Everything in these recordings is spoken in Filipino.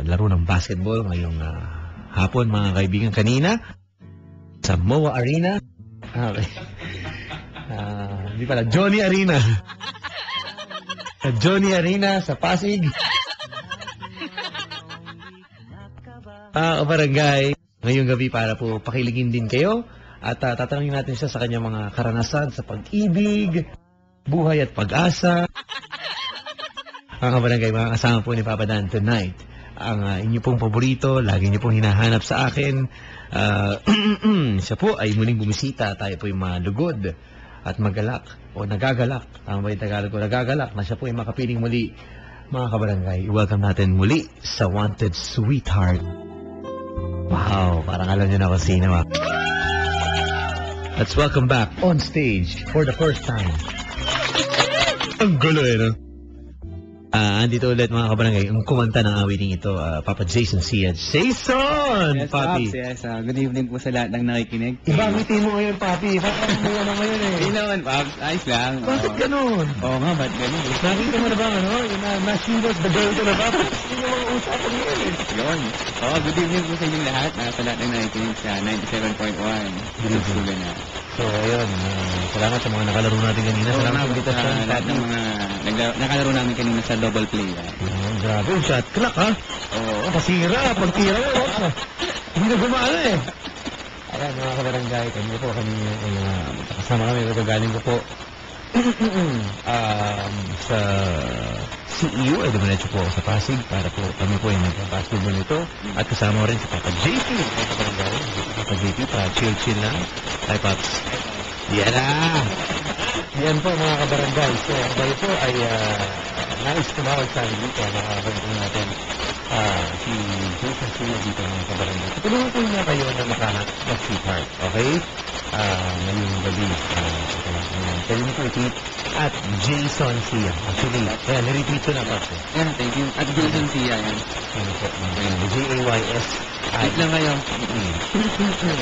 laro ng basketball ngayong hapon, mga kaibigan. Kanina, sa MOA Arena. Okay. Hindi pala, Johnny Arena. Johnny Arena sa Pasig. Barangay, ngayong gabi para po pakiligin din kayo at tatanungin natin siya sa kanyang mga karanasan sa pag-ibig, buhay at pag-asa. Mga barangay, mga kasama po ni Papa Dan tonight. Ang inyo pong paborito, lagi niyo pong hinahanap sa akin. Siya po ay muling bumisita. Tayo po ay malugod at magalak o nagagalak. Ang may Tagalog ko, nagagalak na siya po ay makapiling muli. Mga kabarangay, welcome natin muli sa Wanted Sweetheart. Wow, parang alam niyo na kung sino. Let's welcome back on stage for the first time. Ang gulo no? Andito ulit mga kabarangay, ang kumanta ng awiting ito, Papa Jason Sia. Jason! Yes, Papi! Pops, yes. Good evening po sa lahat ng nakikinig. Ibangiti mo ngayon, Papi. Bakit mo na ngayon eh? Hindi naman, Pops. Ayos lang. Bakit ganun? Oo nga, ba't ganun? Nakita mo na ba, ano? Yung na-shield the girl ko na ba? Hindi mo mga usapan ngayon eh. Yun. Good evening po sa inyong lahat. Sa lahat ng nakikinig sa 97.1. Susugan na. So, ayun. Salamat sa mga nakalaro natin kanina. Salamat sa invitation. Lahat ng mga nakalaro namin kanina sa double play. Grabe, yung shot clock ha? Oo. Pasira, pagtira mo. Hindi na gumana eh. Ayan, mga kabarangay, kami po, kasama kami, kagagaling ko po sa CEO, ay dumiretso po ako sa Pasig para po kami po ay nagpa-basketball nito at kasama rin si Papa JP. Papa JP, pa-chill lang. Hi, Paps. Yan na! Yan po, mga kabarangay. So, kayo po ay nais tumawag sa amin dito. Nakakabantong natin si Jason Sia dito, mga kabarangay. Tulungan po niya kayo na makahanap ng sweetheart. Okay? Ngayong gabi. Pwede mo po i-tweet at Jason Sia. Actually, ayan, na-retweet ko na pa po. Yeah, thank you. At Jason Sia, yan. Ano po? Jays. Wait lang kayo.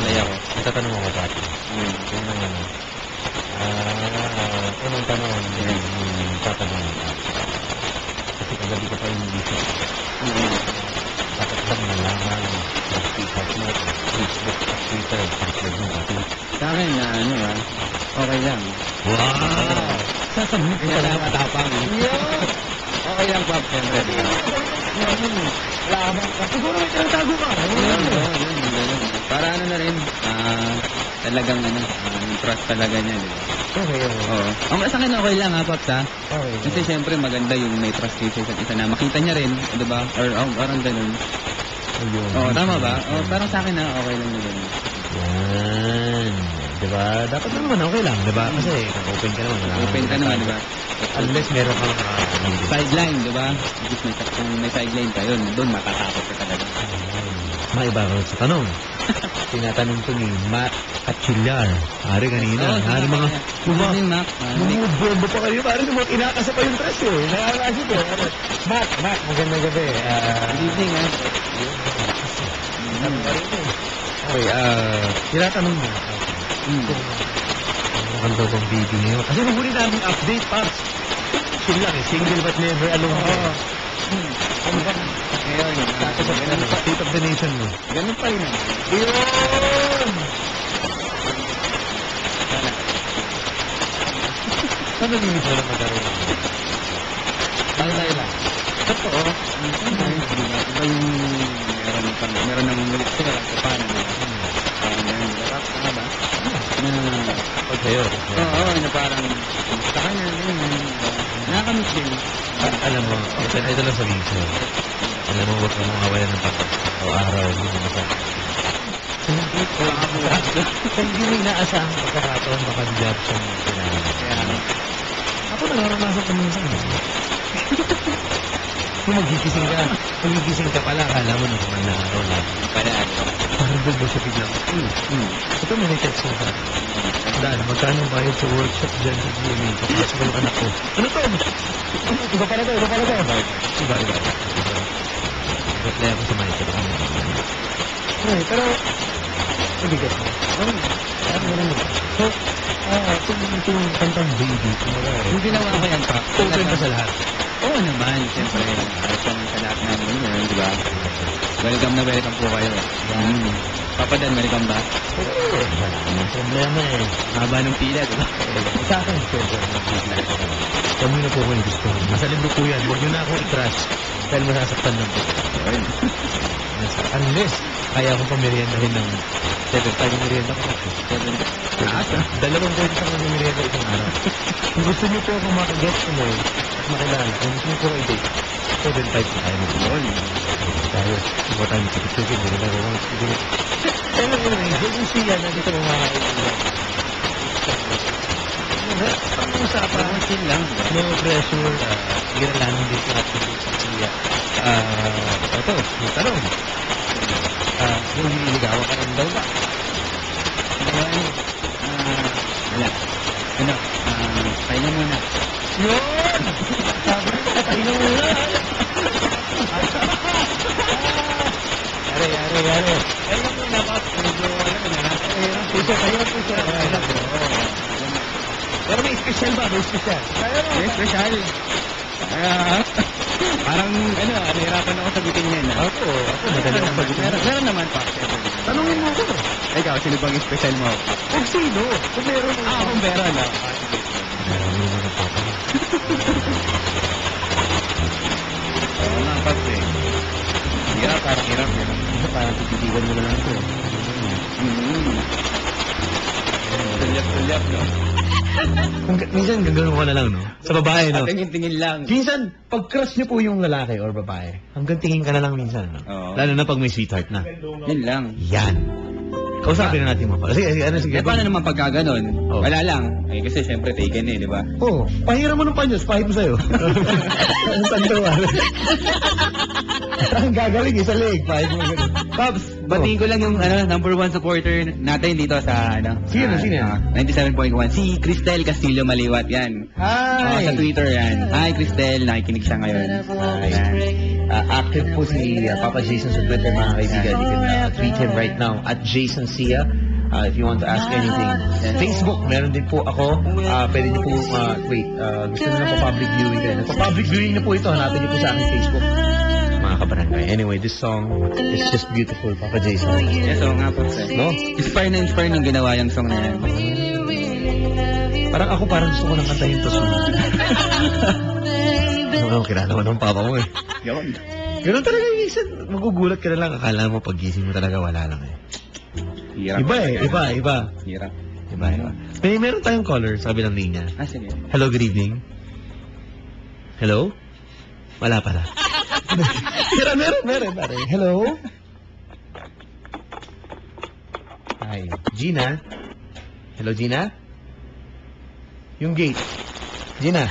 Laya ko. Itatanong ako pati. Yan ang ano. Unang tanong, tatanong. Kasi kagabi ko pa yung dito. Dapat lang nalaman ng sweetheart mo, Facebook at Twitter, password mo pati. Sa akin, okay lang. Wow! Sasabihin ko Kaya lang matapang. Okay lang, Pop. Siyempre. Laban ka. Siguro may tinatago ka. Yun. Para ano na rin, talagang yung trust talaga niya. Okay. Oo. Ang sa akin okay lang ha, Pops ha. Okay. Kasi siyempre maganda yung may trust kayo sa isa't isa na makita niya rin, di ba? Or parang ganun. Oo, tama ba? Oo, parang sa akin okay lang yung ganun. Yan. Diba? Dapat naman okay lang, diba? Kasi open ka naman. Open ka naman, diba? Unless meron kang sideline, diba? Kung may sideline ka yun, doon matatakot ka talaga. Maiba ko sa tanong. Tinatanong ko ni Matt Achillar. Hari kanina. Hari mga... Good Mac. Bumubombo pa kayo. Parang inakasa pa yung tres eh. Nakakasip eh. Matt, magandang gabi. Good evening, ha? Okay, tinatanong mo. Ano daw bang baby niyo? Kasi nabuli namin update, Pops. Sila lang eh. Single but never alone. Ano ba? Ngayon, state of the nation mo. Ganun pa rin. Yun! Saan nalinis mo lang magkaroon? Tayo lang. Totoo. Iba yung meron ng ulit sila lang sa paano. Tama ba? Okay, Oo, na parang sa kanya, nakakamiss din. Alam mo, ito lang sabihin ko. Alam mo, huwag mong awayan ng papa. O araw, hindi mo masama. Hindi mo inaasahang pagkakataon, baka job siyang kailangan. Ako nararanasan ko minsan. Kung magigising ka pala, akala mo nung man na araw lang. Parang doon ba siya biglang, ito may text mo sa Dan, magkano bayad sa workshop dyan sa GMA? Kapasok ko yung anak ko. Ano to? Iba pala to. Iba. Reply ako sa mic. Okay, pero mabigat mo. So, itong kantang baby, yung ginawa ko yan, Pak. Open pa sa lahat. Oo naman, siyempre. Harap naman sa lahat ng di ba? welcome na welcome po kayo. Papa Dan, welcome ba? Wala namang problema eh. Haba ng pila, di ba? Sa akin, siyempre, kami na po ko yung gusto. Nasa libro po yan. Huwag nyo na ako i-trash. Dahil masasaktan lang po. Unless, kaya akong pameriendahin ng 7-5 merienda ko. 7. Dalawang pwede sa mga merienda isang araw. Kung gusto nyo po ako makaget ko mo at makilala, kung gusto nyo po i-date, 7-5 na tayo mag-iwan. Tayo, iba tayo magkikit-kikit, hindi na ako magkikit. Pero anyway, Jason Sia, nandito mo mga kaibigan. Pag-uusapan, Chill lang. no pressure, ginalanan din sa ating Jason Sia. Ito, may tanong. Kung nililigawan ka rin daw ba? Wala. Ano? Kain na muna. Yun! Sabi mo, patay na muna. Yari. Kain na muna ba? Medyo wala na. Puso. Pero may special ba? May special. Yes, special. Parang, nahirapan ako sagutin yan. Ako, madali ang sagutin. Meron naman pa. Tanungin mo ako. Ikaw, sino bang special mo? Kung sino? Kung meron mo. Kung meron, Meron mo naman ako. Oo nga, Paps eh. Parang hirap yun. Parang tititigan mo na lang ito. Tulyap, no? Minsan gagawin ko na lang, no? Sa babae, no? Tingin-tingin lang. Minsan, pag crush niyo po yung lalaki or babae, hanggang tingin ka na lang minsan, no? Oo. Lalo na pag may sweetheart na. Yun lang. Yan. Kausapin na natin mo pa. Sige, sige. Paano naman pagka ganon? Oh. Wala lang. Kasi syempre taken eh, di ba? Oo. Pahiram mo ng panyos, pahit mo sa'yo. Ang tandawan. Ang gagaling, isa leg, pahit mo. Pops, batiin ko lang yung number 1 supporter natin dito sa Sino? 97.1. Si Cristel Castillo Maliwat, yan. Hi! Sa Twitter yan. Hi Cristel, nakikinig siya ngayon. Ayan. Active po si Papa Jason sa Twitter, mga kaibigan. You can tweet him right now at Jason Sia. If you want to ask anything. Facebook, meron din po ako. Pwede niyo po, gusto niyo na po public viewing din. Pa-public viewing na po ito. Hanapin niyo po sa aking Facebook. Mga kabarangay. Anyway, this song is just beautiful, Papa Jason. Yes, oo nga po. No? Inspire nung ginawa yung song na yan. Parang gusto ko nang kantahin to song. Ano, kilala mo ng papa mo eh. Yun. Ganun talaga yung isa. Magugulat ka na lang. Akala mo pag-gising mo talaga wala lang eh. Hirap. Iba. Hirap. Iba. Meron tayong caller sa kabilang linya. Sige. Hello, good evening. Hello? Wala pala. Meron. Hello? Hi. Gina? Hello, Gina? Yung gate. Gina?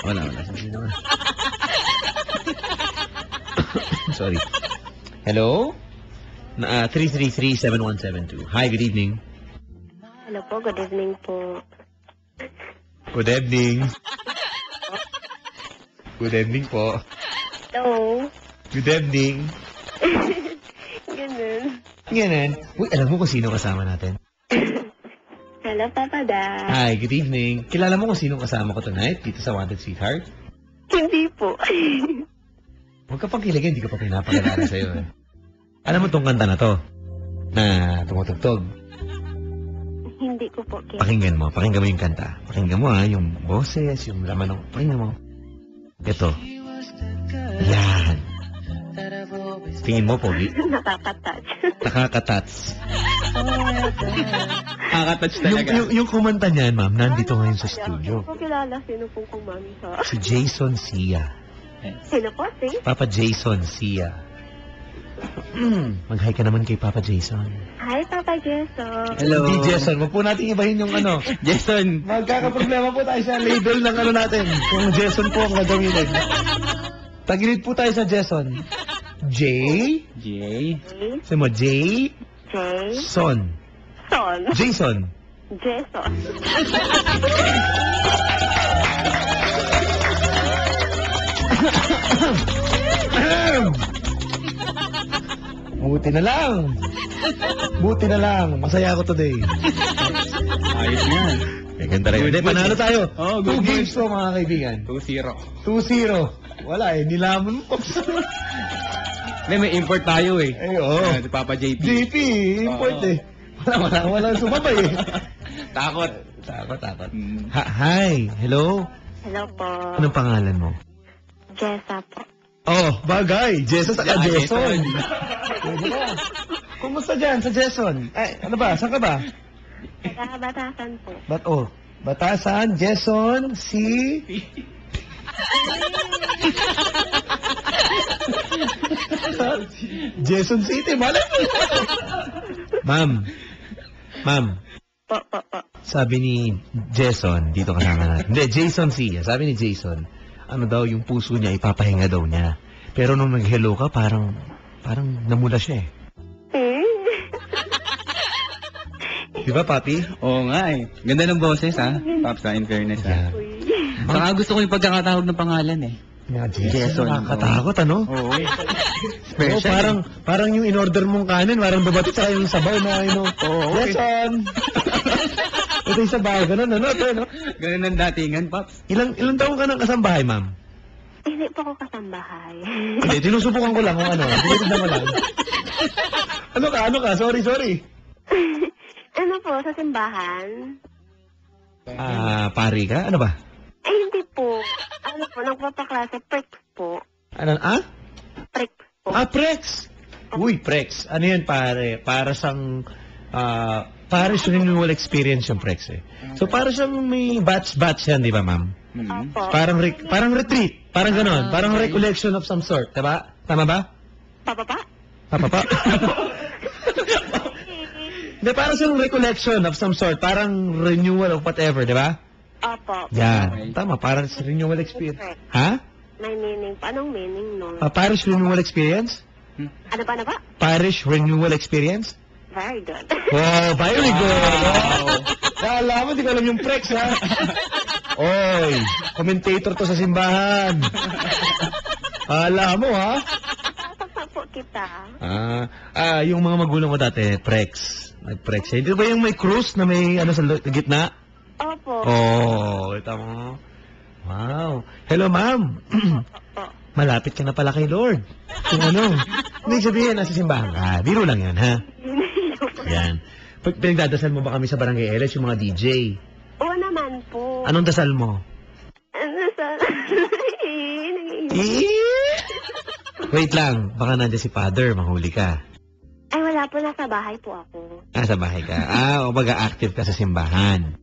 Wala. Gina. Sorry. Hello? 333-7172. Hi, good evening. Hello po, good evening po. Good evening. Good evening po. Hello. Good evening. Ganun. Uy, alam mo kung sino kasama natin? Hello, Papa Dan. Hi, good evening. Kilala mo kung sino kasama ko tonight dito sa Wanted Sweetheart? Hindi po. Huwag ka pagkiligan, hindi ko pa pinapakilala sa'yo eh. Alam mo tong kanta na to? Na tumutugtog. Hindi ko po. Pakinggan mo yung kanta. Pakinggan mo yung boses, yung laman ng... Pakinggan mo. Ito. Yan. Tingin mo, Pogi? Nakaka-touch. Nakaka-touch. Nakaka-touch talaga. Yung kumanta niyan, ma'am, nandito ngayon sa studio. Hindi ko kilala sino pong kumanta. Si Jason Sia. Sino po, si? Papa Jason Sia. Mag-hi ka naman kay Papa Jason. Hi, Papa Jason. Hello. Hindi Jason, wag po natin ibahin yung Jason. Magkakaproblema po tayo sa label ng natin. Kung Jason po ang gagawin. Tagilid po tayo sa Jason. J. Sabi mo, J. Son. Jason. Jason. Buti na lang. Masaya ako today. Ayos yan. May ganda rin. Hindi, panalo tayo. Oh, 2 good. games to, mga kaibigan. 2-0. 2-0. Wala eh, nilamon mo. May import tayo eh. Ay, oo. Si Papa JP. JP, import Oo. eh. Walang sumabay eh. Takot. Takot. Mm. Hi, hello? Hello po. Anong pangalan mo? Jessa po. Oh, bagay. Jason sa Ah, Jason. Jason. Pwede na. Kumusta dyan sa Jason? Ay, ano ba? Saan ka ba? Taga-Batasan po. Batasan, Jason, Jason City, malay mo. Ma'am, Po. sabi ni Jason, dito kasama natin. Hindi, Jason Sia. Sabi ni Jason, ano daw, yung puso niya, ipapahinga daw niya. Pero nung nag-hello ka, parang namula siya eh. Di ba, papi? Oo nga eh. Ganda ng boses ha. Pops in fairness ha. Yeah. Uy. Saka gusto ko yung pagkakatawag ng pangalan eh. Yeah, Jason. Nakakatakot, ano? Oo. Oo, parang yung in-order mong kanin, parang babati sa yung sabaw na, Jason! Ito yung sabaw, ganun, ano? Ito, no? Ganun ang datingan, Pops. Ilang taong ka ng kasambahay, ma'am? Hindi po ako kasambahay. Hindi, tinusubukan ko lang kung ano. Tinignan mo lang. Ano ka? Sorry. Ano po, sa simbahan? Pari ka? Ano ba? Ay, hindi po. Ano po, nagpapaklase, Prex po. Ano, Prex po. Prex! Uy, Prex. Ano yan, pare? Para sang, Parish Renewal Experience yung Prex eh. So, para siyang may batch yan, di ba, ma'am? Opo. Parang retreat. Parang ganon. Parang okay. recollection of some sort. Diba? Tama ba? Pababa? Papa. Hindi, parang siyang recollection of some sort. Parang renewal of whatever, di ba? Opo. Yan. Tama, parang sa renewal experience. Ha? May meaning. Anong meaning nun? Parish renewal experience? Ano ba? Parish renewal experience? Very good. Oh, very good. Wow. Kala mo, di ko alam yung Prex, ha? Oy, commentator to sa simbahan. Kala mo, ha? Sasaksak po kita. Yung mga magulang ko dati, Prex. Nag-Prex. Hindi ba yung may cruise na may ano sa gitna? Opo. Oh, ito mo. Wow. Hello, ma'am. Opo. Malapit ka na pala kay Lord. Kung ano. Hindi sabihin, nasa simbahan ka. Biro lang yan, ha? Yan. Pinagdadasal mo ba kami sa Barangay LS, yung mga DJ? Oo naman po. Anong dasal mo? Ano sa... Wait lang, baka nandiyan si Father, mahuli ka. Ay, wala po. Nasa bahay po ako. Sa bahay ka. O baga-active ka sa simbahan.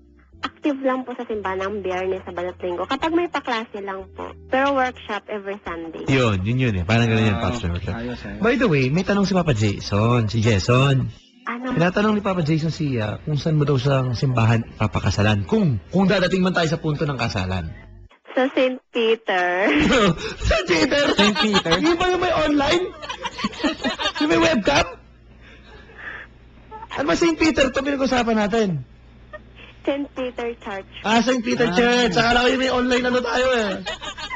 Active lang po sa simbahan ng Biyernes sa Banat Linggo. Kapag may paklase lang po. Pero workshop every Sunday. Yun eh. Parang gano'n yan, Pops. Ayos. By the way, may tanong si Papa Jason, si Jason. Ano? Tinatanong ni Papa Jason siya kung saan mo daw siyang simbahan papakasalan. Kung dadating man tayo sa punto ng kasalan. Sa St. Peter. Sa Peter? St. Peter? Yung ba yung may online? Yung may webcam? Ano ba St. Peter? Ito pinag-usapan natin. St. Peter Church. St. Peter Church. Akala ko yung may online ano tayo eh.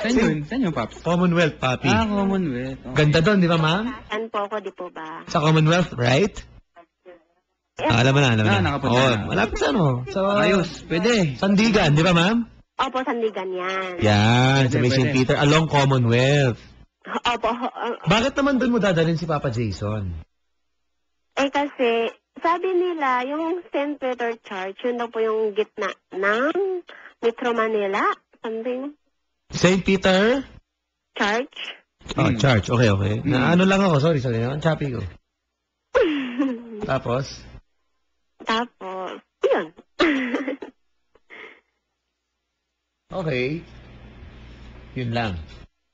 Saan yun, Pops? Commonwealth, papi. Commonwealth. Okay. Ganda doon, di ba, ma'am? Saan po ako, di po ba? Sa Commonwealth, right? Alam mo na. nakapunta na. Malapit sa ano? Sa Ayos, pwede. Sandigan, di ba, ma'am? Opo, Sandigan yan. Yan, sa may Pwede. St. Peter, along Commonwealth. Opo. Bakit naman doon mo dadalhin si Papa Jason? Kasi, sabi nila, yung St. Peter Church, yun daw po yung gitna ng Metro Manila. Something. St. Peter? Church. Church. Okay. Na ano lang ako, sorry. Ang choppy ko. Tapos? Tapos, yun. Okay. Yun lang.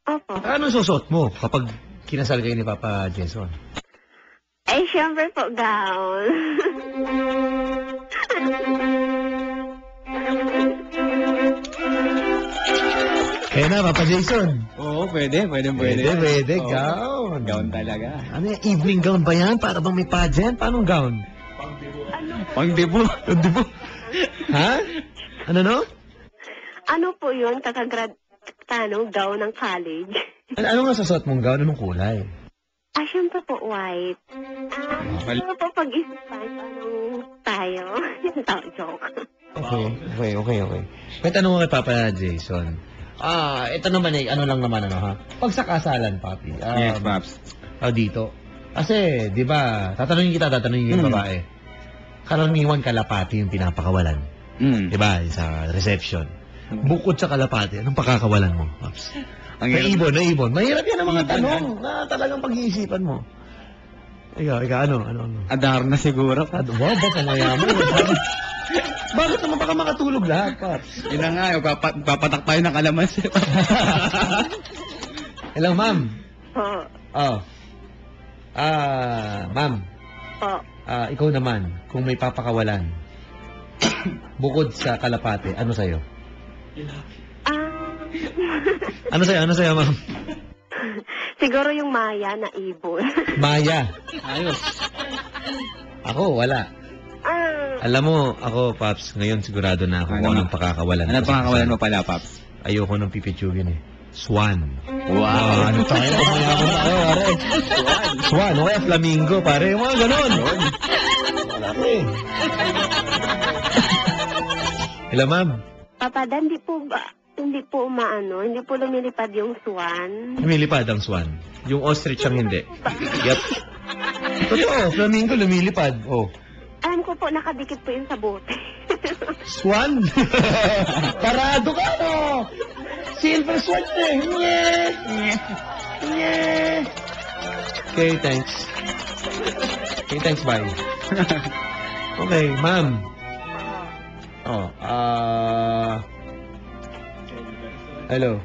Opo. Ano susot mo kapag kinasal kayo ni Papa Jason? Eh, syempre po, gown. Kaya na, Papa Jason. Oo, pwede. Pwede, Oo. gown. Gown talaga. Ano yan, evening gown ba yan? Para bang may pageant? Paano gown? Pang debut. Di ba? Ha? Ano? Ano po yun? Gown ng college. Ano nga sasuot mong gown? Anong kulay? Syempre po, white. Ano po pag-isipan? Parang tayo. Joke. Okay. May tanong ko kay Papa Jason. Ito naman ano lang naman ha? Pag sa kasalan, papi. Yes, Pops. dito. Kasi, di ba, tatanungin yung babae. Karaniwan kalapati yung pinapakawalan. Di ba, sa reception. Bukod sa kalapati, anong pakakawalan mo, Pops? Naibon. Mahirap yan ang mga tanong na talagang pag-iisipan mo. Ikaw, ano? Adar na siguro. Wow, ba pamayaman? Bakit naman baka makatulog lahat, Pops? Yun na nga, papatak tayo ng kalamansi. Hello, ma'am. Po. Ma'am. Po. Ikaw naman, kung may papakawalan, bukod sa kalapate, ano sa'yo? Ano sa'yo, ma'am? Siguro yung Maya na ibon. Maya. Ayos. Ako, wala. Alam mo, ako, Pops, ngayon sigurado na ako kung anong pakakawalan. Ano pakakawalan mo pala, Pops? Ayoko ng pipitsugin eh. Swan. Wow. Ano tayo? Pamayaman na kayo, pare. Swan. O kaya flamingo, pare. Yung mga ganon. Wala ko eh. Hello, ma'am. Papa, hindi po lumilipad yung swan. Lumilipad ang swan. Yung ostrich ang hindi. Yep. Totoo, flamingo lumilipad. Oh. Alam ko po, nakadikit po yun sa bote. Swan? Parado ka, no? Silver swan eh. Yeah. Okay, thanks. Bye. Okay, ma'am. Hello.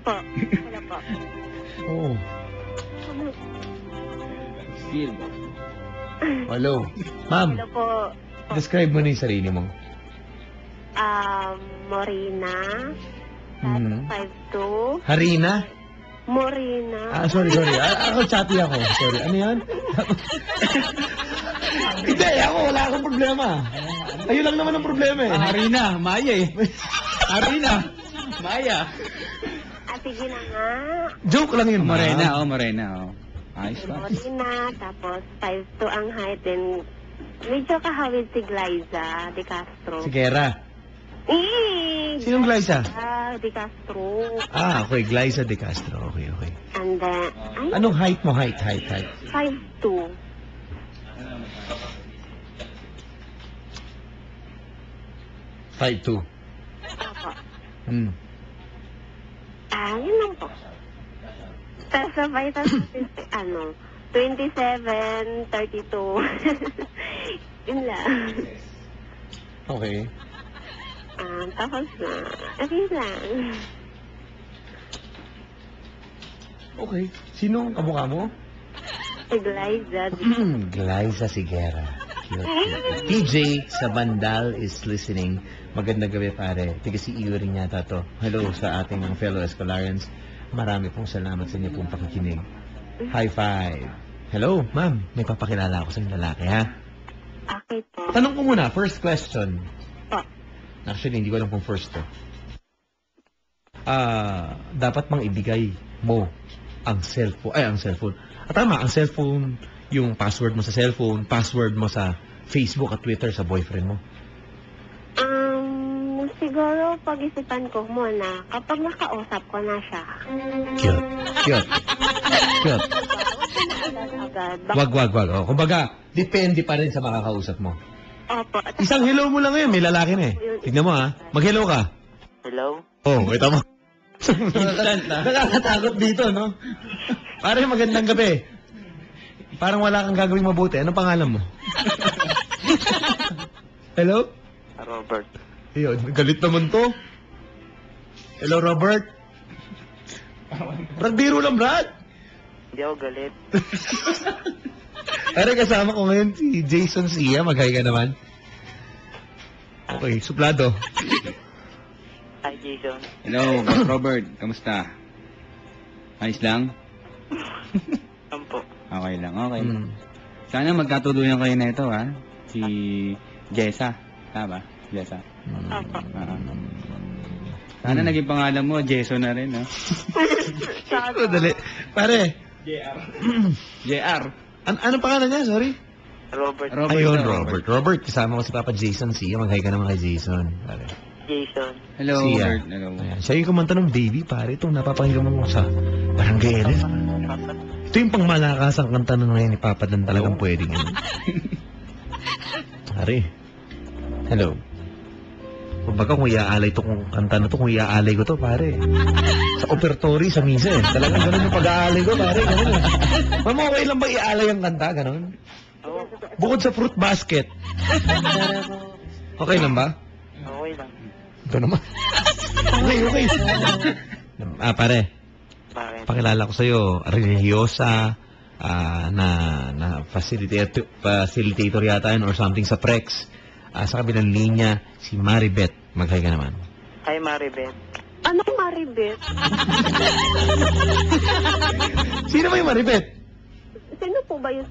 Po. Hello po. Oh. Hello. Ma'am, Hello po. describe mo na yung sarili mo. Morena. Mhm. 5'2". Harina? Morena. Sorry. Ako chatty ako. Sorry. Ano yan? Hindi, ako wala akong problema. Ayun lang naman ang problema eh. Harina, Maya eh. Harina, Maya. Sige na nga. Joke lang yun, ma'am. Morena. Ayos pa. Morena, tapos 5'2" ang height, then medyo kahawid si Glyza de Castro. Si Kera. Sinong Glyza? De Castro. Okay. Glyza de Castro. Okay. And then, Anong height mo? Height. 5'2". 5'2". Ako. Yun lang po. Tapos sa vital, 27, 32. Yun lang. Okay. Tapos na. Okay lang. Okay. Sino ang kamukha mo? Si Glyza. Glyza Sigera. Cute. PJ sa Bandal is listening. Magandang gabi, pare. Tiga si Iyo rin yata to. Hello sa ating mga fellow Escolarians. Marami pong salamat sa inyo pong pakikinig. High five. Hello, ma'am. May papakilala ako sa lalaki, ha? Okay po. Tanong ko muna, first question. Po. Actually, hindi ko alam kung first to. Dapat mang ibigay mo ang cellphone. Tama, ang cellphone, yung password mo sa cellphone, password mo sa Facebook at Twitter sa boyfriend mo. Siguro pag-isipan ko muna kapag nakausap ko na siya. Cute. Agad. Wag. Kumbaga, depende pa rin sa makakausap mo. Opo. Isang hello mo lang ngayon, may lalaki na eh. Tignan mo ha. Mag-hello ka. Hello? Oh, wait mo. Instant na. Nakakatakot dito, no? Pare, magandang gabi. Parang wala kang gagawing mabuti. Anong pangalan mo? Hello? Robert. Ayun, galit naman to. Hello, Robert. Brad, biro lang, Brad. Hindi ako galit. Pare, kasama ko ngayon si Jason Sia. Mag-hi ka naman. Okay, suplado. Hi, Jason. Hello, Robert. Kamusta? Ayos lang? Ampo. Okay lang. Sana magkatuluyan kayo na ito, ha? Si Jessa. Tama? Jessa. Opo. Sana naging pangalan mo, Jason na rin, ha? Dali. Pare. JR. Ano pangalan niya? Sorry. Robert. Ayun, Robert. Robert, kasama ko si Papa Jason Sia. Mag-hi ka naman kay Jason. Pare. Jason. Hello, Sia. Robert. Hello. Ayan. Siya yung kumanta ng Baby, pare. Itong napapakinggan mo sa Barangay Elef. Ito yung pangmalakasang kanta na ngayon ni Papa Dan talagang pwedeng yun. Pare. Hello. Kumbaga kung iaalay to kung kanta na to, kung iaalay ko to, pare. Sa operatory, sa misa eh. Talagang ganun yung pag-aalay ko, pare. Ganun eh. Mama, okay lang ba iaalay ang kanta? Ganun? Bukod sa fruit basket. Okay lang ba? Okay lang. Ito naman. Okay. Pare. Bakit? Pakilala ko sa'yo, religyosa, na facilitator yata yun or something sa Prex. Sa kabilang linya, si Maribeth. Mag-hi ka naman. Hi, Maribeth. Anong Maribeth? Sino ba yung Maribeth? Sino po ba yung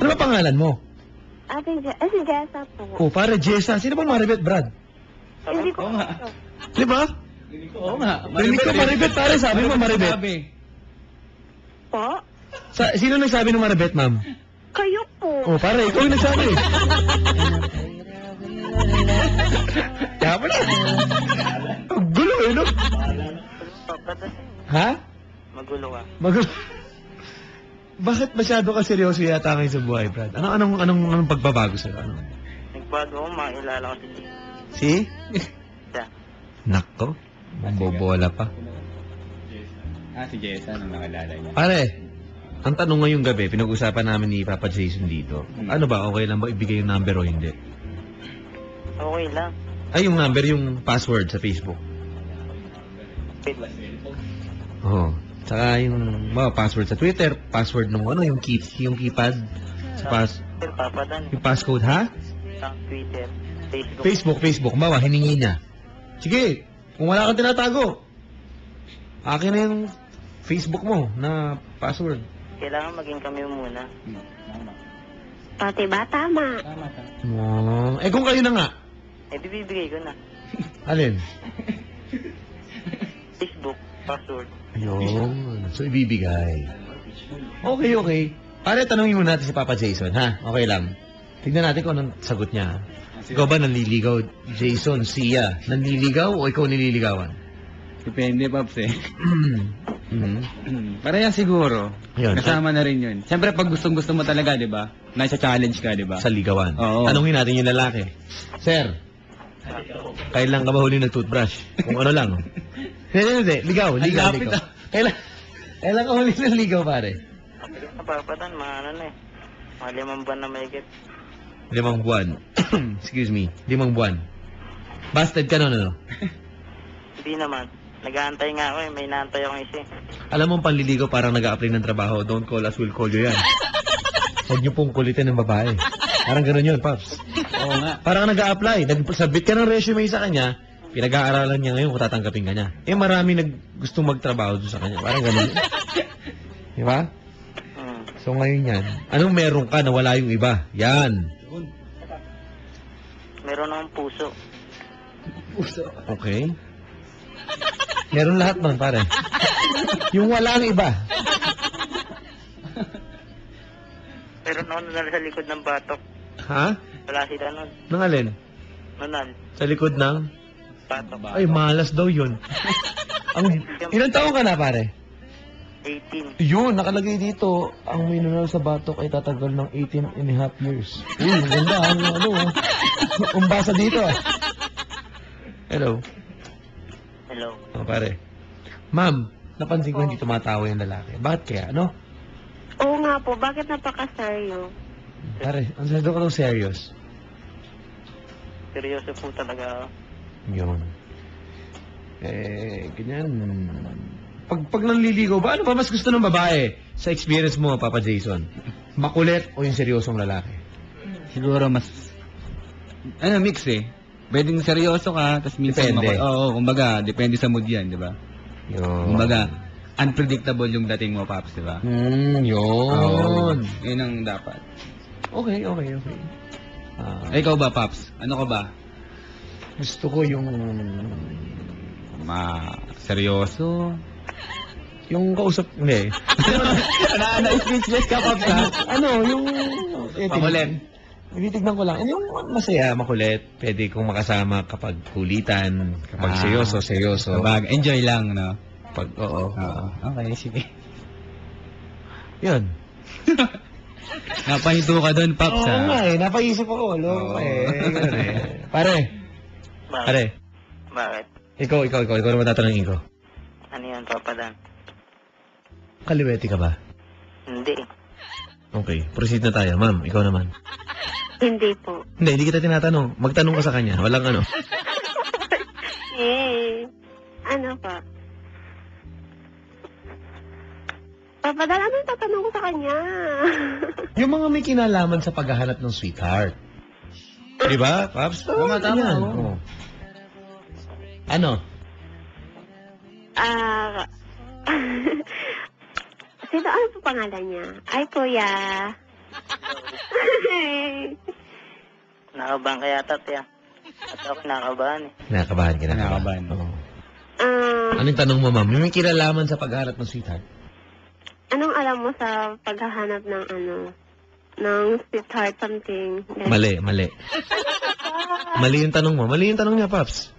Ano ba pangalan mo? si Jessa po. Oh, pare, Jessa. Sino ba Maribeth, Brad? Hindi ko. Di ba? Oo nga. Rinig ka Maribeth, pare. Sabi mo Maribeth. Po? Sino nagsabi ng Maribeth, ma'am? Kayo po. Oh, pare, ikaw yung nagsabi. Kaya pala. Ang gulo eh, no? Ha? Magulo ka. Bakit masyado ka seryoso yata ngayon sa buhay, Brad? Anong pagbabago sa'yo? Ano? Nagbago ako, makilala ko si Si? Jessa. Nako. Mambobola pa. Si Jessa nang nakilala niya. Pare, ang tanong ngayong gabi, pinag-usapan namin ni Papa Jason dito. Ano ba, okay lang ba ibigay yung number o hindi? Okay lang. Ay, yung number, yung password sa Facebook. Oo. Tsaka yung password sa Twitter, password nung ano, yung keypad. Sa Papa Dan. yung passcode, ha? Sa Twitter. Facebook. Facebook. Bawa, hiningi niya. Sige, kung wala kang tinatago, akin na yung Facebook mo na password. Kailangan maging kami muna. Pati ba? Tama. Oh. Kung kayo na nga, Bibigay ko na. alin? Facebook. Password. Ayun. So, ibibigay. Okay. Pare, tanongin mo natin si Papa Jason, ha? Okay lang. Tignan natin kung anong sagot niya. Ikaw ba nanliligaw, Jason, Sia? Nanliligaw o ikaw nililigawan? Depende, Paps eh. Mhm. Pareha siguro. Yun. Kasama na rin yun. Siyempre, pag gustong-gusto mo talaga, di ba? Nasa challenge ka, di ba? Sa ligawan. Oo. Tanungin natin yung lalaki. Sir, kailan ka ba huli nag-toothbrush? Kung ano lang. Hindi. Ligaw. lapit, Kailan ka huli ng ligaw, pare? Papa Dan, mga ano na eh. Mga 5 buwan na mahigit. 5 buwan. Excuse me. 5 buwan. Busted ka nun, ano? Hindi naman. Nag-aantay nga ako eh. May naantay akong isa eh. Alam mo, ang panliligaw parang nag-a-apply ng trabaho. Don't call us, we'll call you yan. Huwag niyo pong kulitin ng babae. Parang gano'n yun, Pops. Oo nga. Parang nag-a-apply. Nag-submit ka ng resume sa kanya, pinag-aaralan niya ngayon kung tatanggapin ka niya. Marami gustong magtrabaho doon sa kanya. Parang gano'n. Di ba? So ngayon yan, anong meron ka na wala yung iba? Yan. Meron akong puso. Okay. Meron lahat nun, pare. Yung wala ang iba. Meron ako nunal sa likod ng batok. Ha? Wala sila nun. Nang alin? Nunal. Sa likod ng? Batok. Ay, malas daw yun. Ilang taon ka na, pare? 18. Yun, nakalagay dito, ang minunal sa batok ay tatagal ng 18 and a half years. Uy, maganda. Umbasa dito. Hello. Hello. Oh, pare. Ma'am, napansin ko hindi tumatawa yung lalaki. Bakit kaya? Ano? Oo nga po. Bakit napaka-seryo? Pare, ang sabi ko daw serious. Seryoso po talaga ako. Yun. Ganyan. Pag nanliligaw ba, ano ba mas gusto ng babae sa experience mo, Papa Jason? Makulit o yung seryosong lalaki? Siguro mas... mix eh. Pwedeng seryoso ka, tapos minsan... Depende. Oo, kumbaga, depende sa mood yan, di ba? Yun. Kumbaga, unpredictable yung dating mo, Paps, di ba? Yun. Yun ang dapat. Okay. Ikaw ba, Paps? Ano ka ba? Gusto ko yung... Seryoso? Yung kausap... Hindi. Na-speechless ka, Paps, ha? Yung... Makulit. Tinitignan ko lang. Yung masaya, makulit. Pwede kong makasama kapag kulitan. Kapag seryoso. Enjoy lang, no? Oo. Okay, sige. Yun. Napahinto ka doon, Paps, Oo ha? nga eh, napaisip ako. Loko Oo. ganun eh. Pare, pare, Bakit? ikaw naman tatanungin ko. Ano yun, Papa Dan? Kaliwete ka ba? Hindi. Okay, proceed na tayo. Ma'am, ikaw naman. Hindi po. Hindi kita tinatanong. Magtanong ka sa kanya. Walang ano. Ano pa? Papadala, ano yung tatanong ko sa kanya? Yung mga may kinalaman sa paghahanap ng sweetheart. Di ba, Paps? Tama, tama, Yan. oo. Oo. Ano? Sino, ano po pangalan niya? Ay, kuya. Nakabahan kaya tatya. At ako nakabahan eh. Nakakabahan ka na. Nakakabahan. Oo. Anong tanong mo, ma'am? Yung may kinalaman sa paghahanap ng sweetheart? Anong alam mo sa paghahanap ng ng sweetheart something? Mali. Mali yung tanong mo. Mali yung tanong niya, Paps.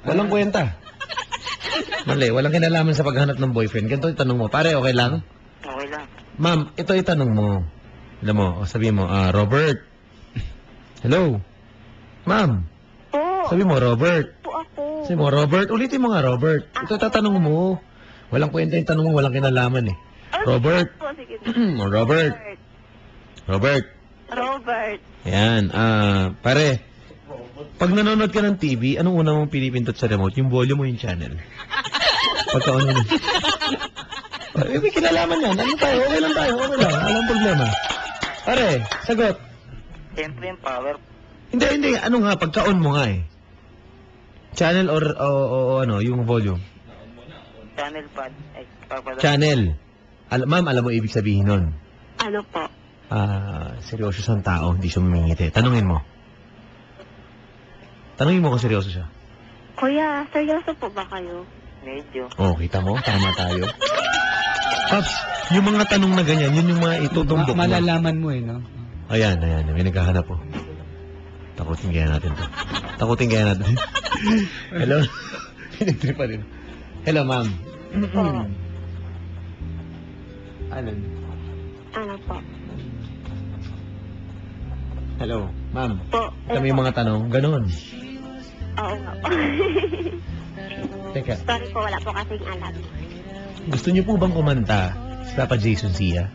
Walang kwenta. Mali. Walang kinalaman sa paghahanap ng boyfriend. Ganito yung tanong mo. Pare, okay lang? Okay lang. Ma'am, ito yung tanong mo. Alam mo, sabi mo, Robert. Hello? Ma'am, Po. sabi mo, Robert. Po ako. Sabi mo, Robert. Ulitin mo nga, Robert. Ito tatanong mo. Walang kwenta yung tanong mo. Walang kinalaman eh. Robert. Po, sige. Robert. Robert. Robert. Yan. Pare, pag nanonood ka ng TV, anong una mong pinipindot sa remote? Yung volume mo yung channel. Pagkaon mo. Pare, may kinalaman yan. Ano tayo? Okay lang tayo. Okay lang. Walang problema. Pare, sagot. Siyempre yung power. Hindi. Ano nga, pagkaon mo nga eh. Channel or ano, yung volume? Channel pad. Ay, Papa Dan. Channel. Ma'am, alam mo ibig sabihin nun? Ano po? Seryoso siyang tao, hindi siya mamingiti. Tanungin mo. Tanungin mo kung seryoso siya. Kuya, seryoso po ba kayo? Medyo. Oh, kita mo? Tama tayo. Paps, yung mga tanong na ganyan, yun yung mga itutumbok mo. Malalaman mo, eh, no? Ayan. May naghahanap po. Takutin kaya natin to. Hello? Pinagtripa rin. Hello, ma'am. Alin? Ano po? Hello, ma'am. Po. Kami yung mga tanong, ganun. Oo nga po. Teka, Sorry po, wala po kasing alam. gusto niyo po bang kumanta si Papa Jason Sia?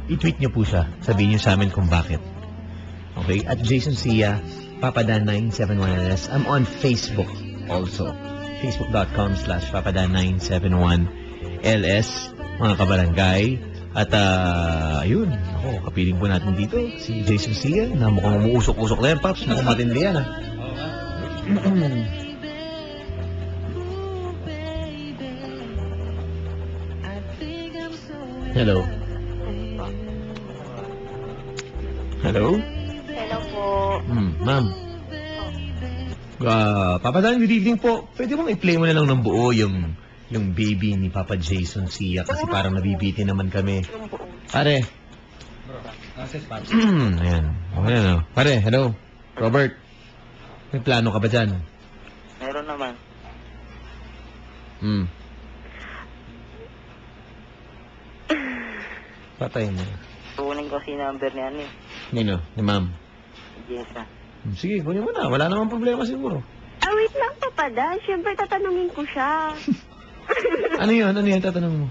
I-tweet niyo po siya. Sabihin niyo sa amin kung bakit. Okay? At Jason Sia, Papadan971LS. I'm on Facebook also. Facebook.com/Papadan971LS. Mga kabarangay. At, ayun. Ako, kapiling po natin dito. Si Jason Sia, na mukhang umuusok-usok na yan, Paps. Mukhang matindi yan, ah. Hello? Hello? Hello po. Ma'am. Papa Dan, good evening po. Pwede bang i-play mo na lang ng buo yung baby ni Papa Jason Sia kasi parang nabibiti naman kami. Pare. Ayan. Okay na. Pare, hello. Robert. May plano ka ba dyan? Meron naman. Patay mo. Kunin ko si number ni ano eh. Nino? Ni ma'am? Jessa. Sige, kunin mo na. Wala namang problema siguro. Wait lang, Papada. Siyempre, tatanungin ko siya. Ano yun? Ano yan? Tatanong mo.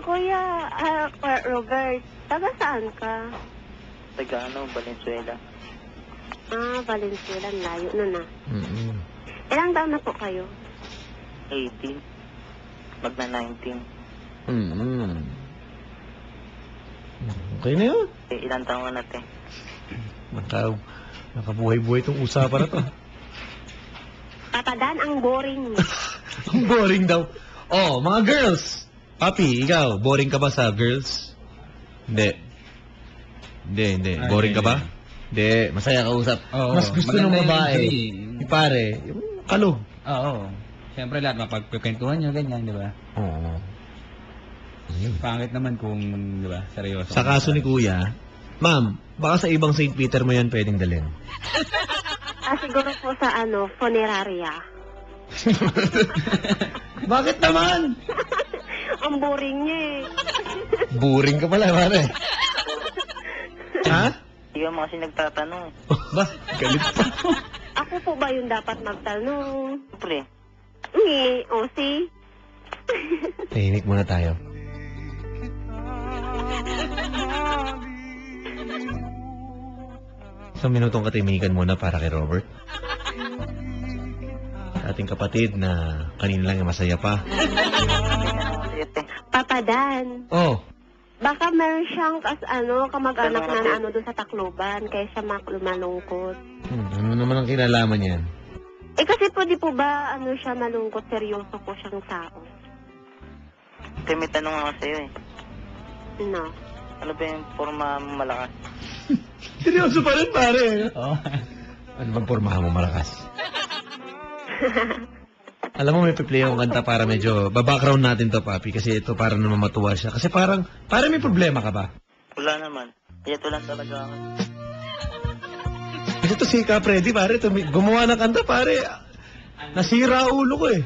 Kuya, Robert, taga saan ka? Taga ano, Valenzuela. Valenzuela, layo na na. Mm-mm. Ilang taon na po kayo? 18. Magna 19. Mm-mm. Okay na yun. Ilang taon ka natin? Nakabuhay-buhay itong usapan na to. Papadan, ang boring mo. Ang boring daw. Oh, mga girls. Papi, ikaw, boring ka ba sa girls? Hindi. Boring ka ba? Hindi. Masaya ka usap. Oo. Mas gusto Maganda ng yung babae. free. Pare, yung kalog. Oo. Siyempre lahat mapagkwentuhan nyo, ganyan, di ba? Oo. Ayun. Pangit naman kung, di ba, seryoso. Sa kaso ni Kuya, ma'am, baka sa ibang St. Peter mo yan pwedeng dalhin. Siguro po sa funeraria. Bakit naman? Ang boring niya eh. Boring ka pala, pare. Ha? Hindi ka mo kasi nagtatanong. Ba? Galit pa. Ako po ba yung dapat magtanong? Siyempre. Hindi, o si? Tahimik muna tayo. Isang minutong katimikan muna para kay Robert. Sa ating kapatid na kanina lang yung masaya pa. Papa Dan, Oh, baka meron siyang kamag-anak na doon sa Tacloban, kaya siya lumalungkot. ano naman ang kinalaman yan? Eh kasi po di po ba siya malungkot, seryoso po siyang tao. Ate, may tanong ako sa'yo eh. No. Ano ba yung forma mo malakas? Seryoso pa rin, pare. Ano bang pormahan mo malakas? Alam mo, may piplay akong kanta para medyo background natin to, papi. Kasi ito para naman matuwa siya. Kasi parang may problema ka ba? Wala naman. Ito lang talaga ako. Kasi ito si Capredi, pare. Gumawa ng kanta, pare. Nasira ulo ko eh.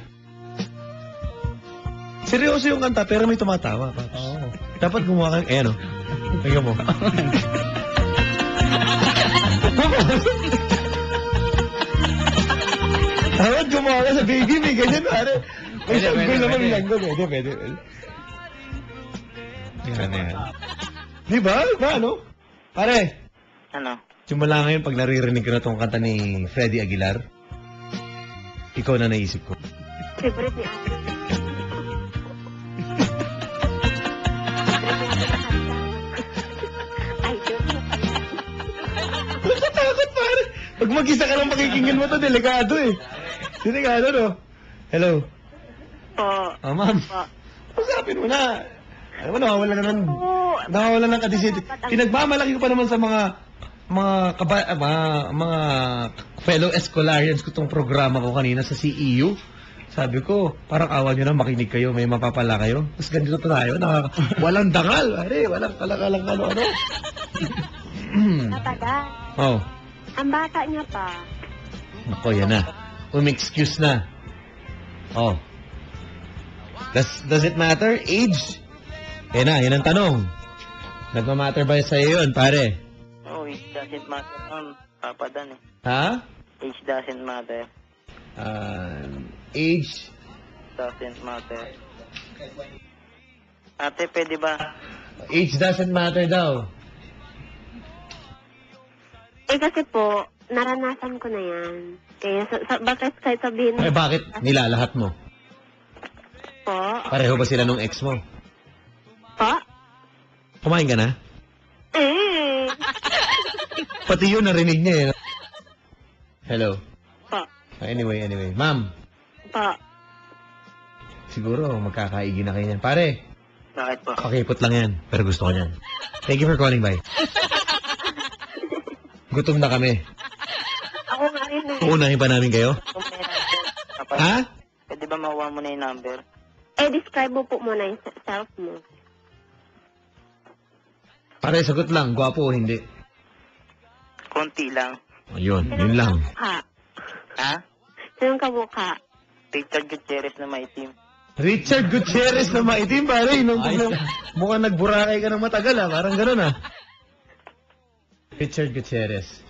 Seryoso yung kanta, pero may tumatawa, papi. Oo. Dapat gumawa ka. Ayan o. Tingnan mo. Dapat gumawa ka sa baby, may ganyan, pare. May Pwede, sanggol pwede, naman pwede. lang doon. Pwede. Yan. Di ba? Ba, ano? Pare, Ano? simula ngayon pag naririnig ko na tong kanta ni Freddy Aguilar, ikaw na naisip ko. Favorite ni Ate. Ay, Diyos. Nakatakot, pare. Pag mag-isa ka lang pakikinggan mo to, delikado eh. Delikado, no? Hello? Po. Ah, ma'am. Po. Usapin mo na. Alam mo, nakawala na ng... Oo. Nakawala ng kadisiti. Pinagmamalaki ko pa naman sa mga fellow Escolarians ko tong programa ko kanina sa CEU. Sabi ko, parang awa nyo na makinig kayo, may mapapala kayo. Tapos ganito tayo, walang dangal, pare, walang kalakalang ano. Natagal. Oh, Ang bata niya pa. nako, yan na. Excuse na. Oh. Does it matter? Age? Yan ang tanong. Nagmamatter ba sa'yo yun, pare? Oh, it doesn't matter. Papa Dan eh. Ha? Age doesn't matter. Age? Doesn't matter. Ate, pwede ba? Age doesn't matter daw. Eh kasi po, naranasan ko na yan. Kaya bakit kahit sabihin mo Eh bakit nilalahat mo? po? Pareho ba sila nung ex mo? Po? Kumain ka na? Eh. Pati yun narinig niya eh. Hello? Po. Anyway. Ma'am, Po. siguro magkakaigi na kayo niyan. Pare, Bakit po? pakipot lang yan. Pero gusto ko niyan. Thank you for calling, bye. Gutom na kami. Ako nga rin eh. Uunahin pa namin kayo? Kung may number, Papa, Ha? pwede ba makuha mo na yung number? Eh, describe mo po muna yung self mo. Pare, sagot lang. Gwapo o hindi? Konti lang. Ayun, yun lang. Ha? Ha? Sinong kamukha? Richard Gutierrez na maitim. Richard Gutierrez na maitim, pare. Nung Ayos. mukhang nagburakay ka ng matagal, ha? Parang gano'n, ha? Richard Gutierrez.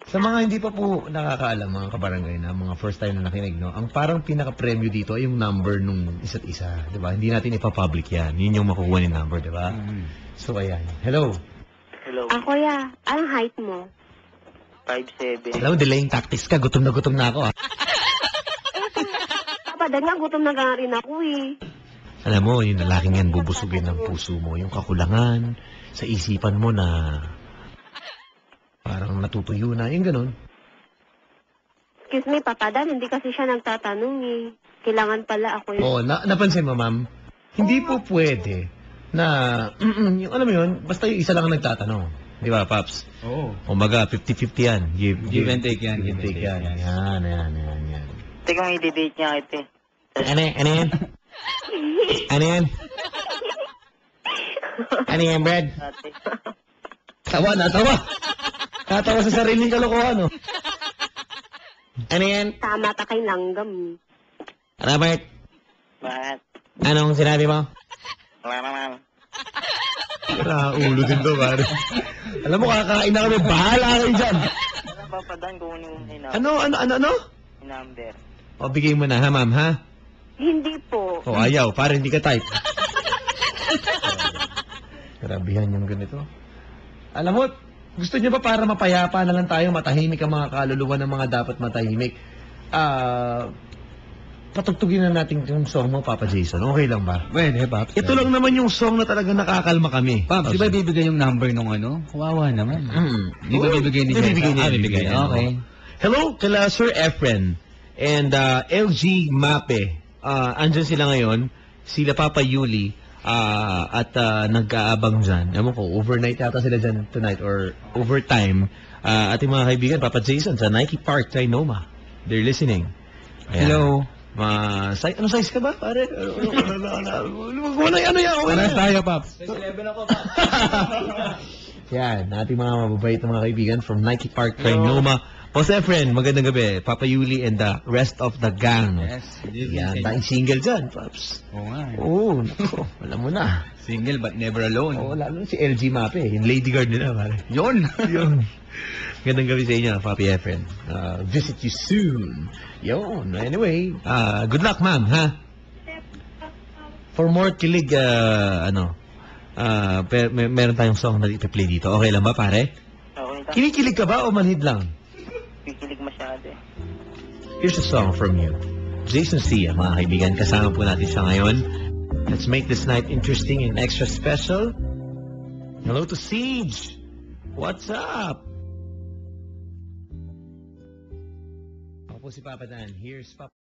Sa mga hindi pa po nakakaalam, mga kabarangay na, mga first time na nakinig, no? Ang parang pinaka-premyo dito ay yung number nung isa't isa, di ba? Hindi natin ipapublic yan. Yun yung makukuha ni number, di ba? So, ayan. Hello. Hello. Ah, kuya, anong height mo? 5'7". Alam mo, delaying tactics ka. Gutom na ako, ha? Papadan nga, gutom na nga rin ako eh. Alam mo, yung lalaking yan bubusugin ng puso mo. Yung kakulangan sa isipan mo na parang natutuyo na. Yung ganun. Excuse me, papadan, hindi kasi siya nagtatanong eh. Kailangan pala ako yun. Oo, napansin mo, ma'am? Hindi po pwede na, yung alam mo yun, basta yung isa lang ang nagtatanong. Di ba, Paps? Oo. Umaga, 50-50 yan. Give and take yan. Give and take yan. Yan. Teka, may i-date niya ito eh. Ano yan? Ano yan, Brad? Ate. Natawa. Natawa sa sariling kalokohan, no? Ano yan? Tama ta kay langgam. Robert, Bakit? anong sinabi mo? Wala naman. Ulo din to, pare. Alam mo, kakain na kami. Bahala kayo dyan. Wala Papa Dan, kunin mo yung Ano? number. O, bigay mo na, ha, ma'am, ha? Hindi po. O, ayaw. Para hindi ka type. Grabihan yung ganito. Alam mo, gusto niyo ba para mapayapa na lang tayo, matahimik ang mga kaluluwa ng mga dapat matahimik? Patugtugin na natin yung song mo, Papa Jason. Okay lang ba? Pwede, Paps. Ito lang naman yung song na talaga nakakalma kami. Paps, di ba bibigay yung number nung ano? Kawawa naman. Di ba bibigay ni Bibigay niya. bibigay. Okay. Hello, kila Sir Efren and LG Mape. Andyan sila ngayon. Sila Papa Yuli. At nag-aabang dyan. Ewan ko, overnight yata sila dyan tonight or overtime. Ating mga kaibigan, Papa Jason, sa Nike Park, Trinoma. They're listening. Ayan. Hello. Ano size ka ba, pare? Wala ano yan? Paras tayo, Paps. Yan, ating mga mababait na mga kaibigan from Nike Park, Trinoma. Jose Efren, magandang gabi. Papa Yuli and the rest of the gang. Yes. Yan, tayong single dyan, Paps. Oo nga. Oo, nako, alam mo na. Single but never alone. Oo, lalo si LG Mape, yung lady guard nila, pare. Yun. Yun. Gandang gabi sa inyo, Papi Efren. Visit you soon. Yun. Anyway, good luck, ma'am, ha? For more kilig, meron tayong song na ipi-play dito. Okay lang ba, pare? Okay, Kinikilig ka ba o manhid lang? kikilig masyado eh. Here's a song from you. Jason Sia, mga kaibigan. Kasama po natin siya ngayon. Let's make this night interesting and extra special. Hello to Siege. What's up? Ako po si Papa Dan. Here's Papa.